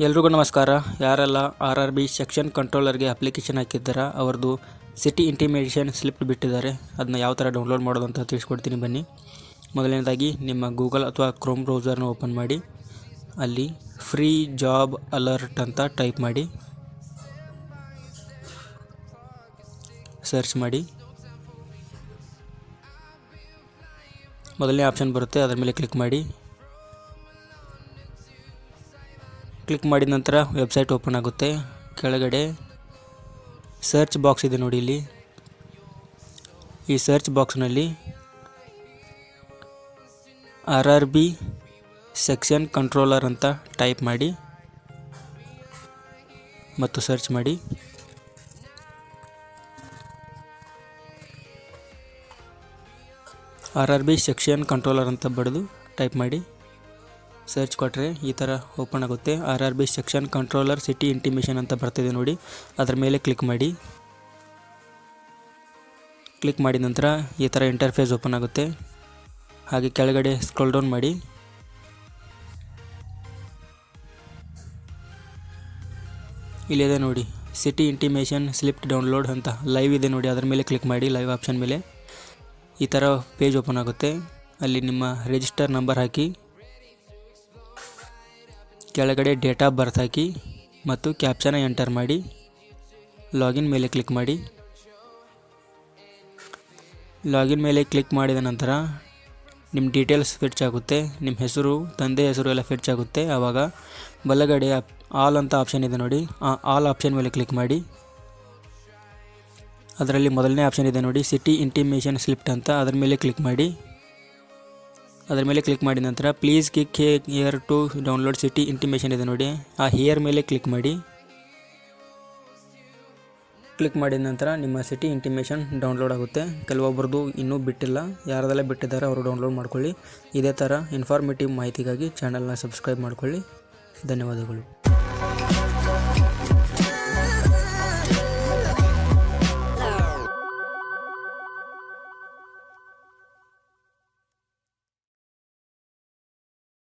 ಎಲ್ರಿಗೂ ನಮಸ್ಕಾರ. ಯಾರೆಲ್ಲ RRB ಸೆಕ್ಷನ್ ಕಂಟ್ರೋಲರ್ಗೆ ಅಪ್ಲಿಕೇಶನ್ ಹಾಕಿದ್ದಾರಾ ಅವ್ರದ್ದು ಸಿಟಿ ಇಂಟಿಮೇಷನ್ ಸ್ಲಿಪ್ ಬಿಟ್ಟಿದ್ದಾರೆ. ಅದನ್ನ ಯಾವ ಥರ ಡೌನ್ಲೋಡ್ ಮಾಡೋದು ಅಂತ ತಿಳಿಸ್ಕೊಡ್ತೀನಿ ಬನ್ನಿ. ಮೊದಲನೇದಾಗಿ ನಿಮ್ಮ ಗೂಗಲ್ ಅಥವಾ ಕ್ರೋಮ್ ಬ್ರೌಸರ್ನ ಓಪನ್ ಮಾಡಿ, ಅಲ್ಲಿ ಫ್ರೀ ಜಾಬ್ ಅಲರ್ಟ್ ಅಂತ ಟೈಪ್ ಮಾಡಿ ಸರ್ಚ್ ಮಾಡಿ. ಮೊದಲನೇ ಆಪ್ಷನ್ ಬರುತ್ತೆ, ಅದರ ಮೇಲೆ ಕ್ಲಿಕ್ ಮಾಡಿ. ಕ್ಲಿಕ್ ಮಾಡಿದ ನಂತರ ವೆಬ್ಸೈಟ್ ಓಪನ್ ಆಗುತ್ತೆ. ಕೆಳಗಡೆ ಸರ್ಚ್ ಬಾಕ್ಸ್ ಇದೆ ನೋಡಿ. ಇಲ್ಲಿ ಈ ಸರ್ಚ್ ಬಾಕ್ಸ್ನಲ್ಲಿ RRB ಸೆಕ್ಷನ್ ಕಂಟ್ರೋಲರ್ ಅಂತ ಟೈಪ್ ಮಾಡಿ ಮತ್ತು ಸರ್ಚ್ ಮಾಡಿ. RRB ಸೆಕ್ಷನ್ ಕಂಟ್ರೋಲರ್ ಅಂತ ಬರೆದು ಟೈಪ್ ಮಾಡಿ ಸರ್ಚ್ ಕೊಟ್ಟರೆ ಈ ಥರ ಓಪನ್ ಆಗುತ್ತೆ. RRB section controller city intimation ಅಂತ ಬರ್ತಿದೆ ನೋಡಿ, ಅದರ ಮೇಲೆ ಕ್ಲಿಕ್ ಮಾಡಿ. ಕ್ಲಿಕ್ ಮಾಡಿದ ನಂತರ ಈ ಥರ ಇಂಟರ್ಫೇಸ್ ಓಪನ್ ಆಗುತ್ತೆ. ಹಾಗೆ ಕೆಳಗಡೆ ಸ್ಕ್ರೋಲ್ ಡೌನ್ ಮಾಡಿ. ಇಲ್ಲಿದೆ ನೋಡಿ, ಸಿಟಿ ಇಂಟಿಮೇಷನ್ ಸ್ಲಿಪ್ ಡೌನ್ಲೋಡ್ ಅಂತ ಲೈವ್ ಇದೆ ನೋಡಿ, ಅದರ ಮೇಲೆ ಕ್ಲಿಕ್ ಮಾಡಿ. ಲೈವ್ ಆಪ್ಷನ್ ಮೇಲೆ ಈ ಥರ ಪೇಜ್ ಓಪನ್ ಆಗುತ್ತೆ. ಅಲ್ಲಿ ನಿಮ್ಮ ರಿಜಿಸ್ಟರ್ ನಂಬರ್ ಹಾಕಿ, ಕೆಳಗಡೆ ಡೇಟ್ ಆಫ್ ಬರ್ತ್ ಹಾಕಿ ಮತ್ತು ಕ್ಯಾಪ್ಚನ ಎಂಟರ್ ಮಾಡಿ. ಲಾಗಿನ್ ಮೇಲೆ ಕ್ಲಿಕ್ ಮಾಡಿ. ಲಾಗಿನ್ ಮೇಲೆ ಕ್ಲಿಕ್ ಮಾಡಿದ ನಂತರ ನಿಮ್ಮ ಡೀಟೇಲ್ಸ್ ಫೆಚ್ ಆಗುತ್ತೆ. ನಿಮ್ಮ ಹೆಸರು, ತಂದೆ ಹೆಸರು ಎಲ್ಲ ಫೆಚ್ ಆಗುತ್ತೆ. ಆವಾಗ ಬಲಗಡೆ ಆಲ್ ಅಂತ ಆಪ್ಷನ್ ಇದೆ ನೋಡಿ, ಆ ಆಲ್ ಆಪ್ಷನ್ ಮೇಲೆ ಕ್ಲಿಕ್ ಮಾಡಿ. ಅದರಲ್ಲಿ ಮೊದಲನೇ ಆಪ್ಷನ್ ಇದೆ ನೋಡಿ, ಸಿಟಿ ಇಂಟಿಮೇಷನ್ ಸ್ಲಿಪ್ ಅಂತ, ಅದರ ಮೇಲೆ ಕ್ಲಿಕ್ ಮಾಡಿ. ಅದರ ಮೇಲೆ ಕ್ಲಿಕ್ ಮಾಡಿದ ನಂತರ please click here to download city intimation ಇದೆ ನೋಡಿ, ಆ ಹಿಯರ್ ಮೇಲೆ ಕ್ಲಿಕ್ ಮಾಡಿ. ಕ್ಲಿಕ್ ಮಾಡಿದ ನಂತರ ನಿಮ್ಮ ಸಿಟಿ ಇಂಟಿಮೇಷನ್ ಡೌನ್ಲೋಡ್ ಆಗುತ್ತೆ. ಕೆಲವೊಬ್ಬರದು ಇನ್ನೂ ಬಿಟ್ಟಿಲ್ಲ, ಯಾರದೆಲ್ಲ ಬಿಟ್ಟಿದ್ದಾರೆ ಅವರು ಡೌನ್ಲೋಡ್ ಮಾಡ್ಕೊಳ್ಳಿ. ಇದೇ ಥರ ಇನ್ಫಾರ್ಮೇಟಿವ್ ಮಾಹಿತಿಗಾಗಿ ಚಾನಲ್ನ ಸಬ್ಸ್ಕ್ರೈಬ್ ಮಾಡ್ಕೊಳ್ಳಿ. ಧನ್ಯವಾದಗಳು.